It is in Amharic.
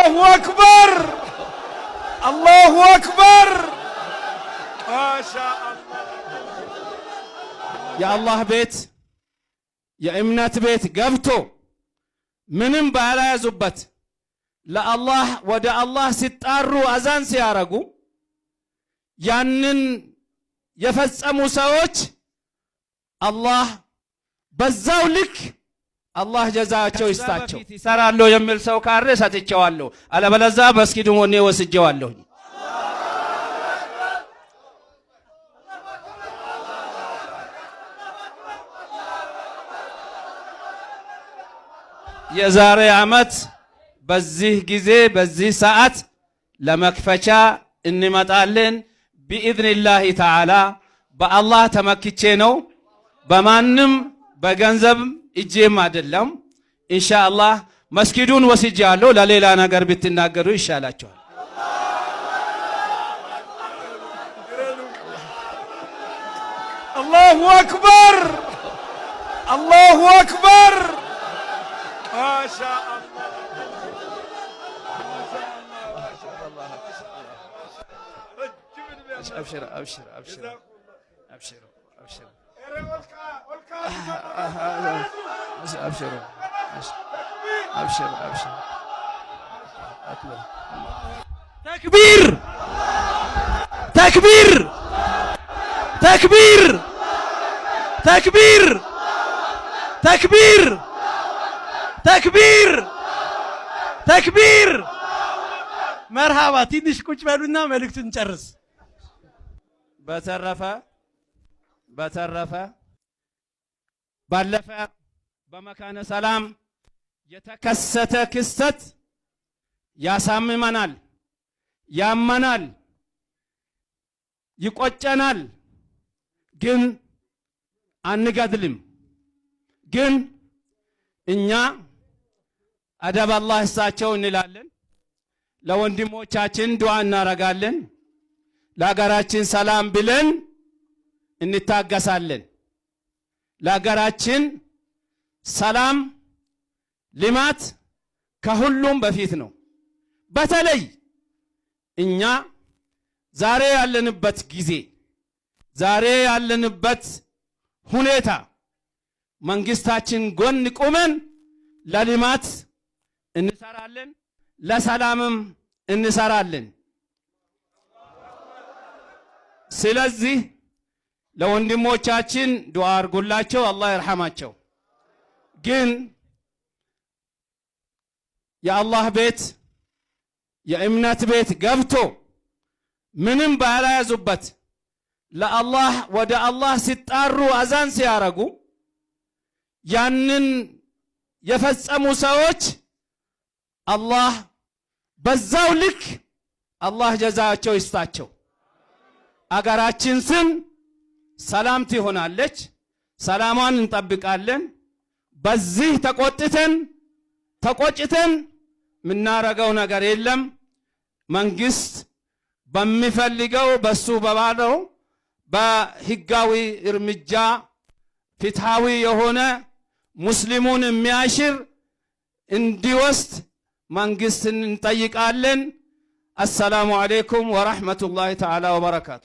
الله أكبر الله أكبر ما شاء الله يا الله بيت يا إمنات بيت قبتو منن بالا يزبت لا الله ودا الله ستارو أزان سيارقو ያንን የፈጸሙ ሰዎች አላህ በዛው ልክ አላህ ጀዛቸው ይስጣቸው። ይሰራሉ የሚል ሰው ካረ ሰጥቼዋለሁ፣ አለበለዚያ መስጊዱን ወኔ ወስጄዋለሁ። የዛሬ ዓመት በዚህ ጊዜ በዚህ ሰዓት ለመክፈቻ እንመጣለን ቢኢዝኒላሂ ተዓላ። በአላህ ተመክቼ ነው፣ በማንም በገንዘብ እጄም አይደለም። ኢንሻአላህ መስጊዱን ወስጃለሁ። ለሌላ ነገር ብትናገሩ ይሻላችኋል። አላሁ አክበር አላሁ አክበር ማሻአላህ أبشر أبشر أبشر أبشر أبشر أبشر أبشر أبشر تكبير تكبير تكبير تكبير تكبير تكبير تكبير مرحبا تينش كوش بالونا ملك تنشرس በተረፈ ባለፈ በመካነ ሰላም የተከሰተ ክስተት ያሳምመናል፣ ያመናል፣ ይቆጨናል። ግን አንገድልም። ግን እኛ አደብ አላህ እሳቸው እንላለን። ለወንድሞቻችን ዱዓ እናረጋለን። ለሀገራችን ሰላም ብለን እንታገሳለን። ለሀገራችን ሰላም ልማት ከሁሉም በፊት ነው። በተለይ እኛ ዛሬ ያለንበት ጊዜ ዛሬ ያለንበት ሁኔታ መንግስታችን ጎን ቆመን ለልማት እንሰራለን፣ ለሰላምም እንሰራለን። ስለዚህ ለወንድሞቻችን ዱዓ አድርጉላቸው፣ አላህ ይርሐማቸው። ግን የአላህ ቤት የእምነት ቤት ገብቶ ምንም ባላያዙበት ለአላህ ወደ አላህ ሲጣሩ አዛን ሲያረጉ ያንን የፈጸሙ ሰዎች አላህ በዛው ልክ አላህ ጀዛቸው ይስጣቸው። አገራችን ስም ሰላም ትሆናለች፣ ሰላሟን እንጠብቃለን። በዚህ ተቆጭተን ምናረገው ነገር የለም። መንግስት በሚፈልገው በሱ በባለው በህጋዊ እርምጃ ፍትሃዊ የሆነ ሙስሊሙን የሚያሽር እንዲወስድ መንግስትን እንጠይቃለን። አሰላሙ አለይኩም ወራህመቱላሂ ተዓላ ወበረካቱ።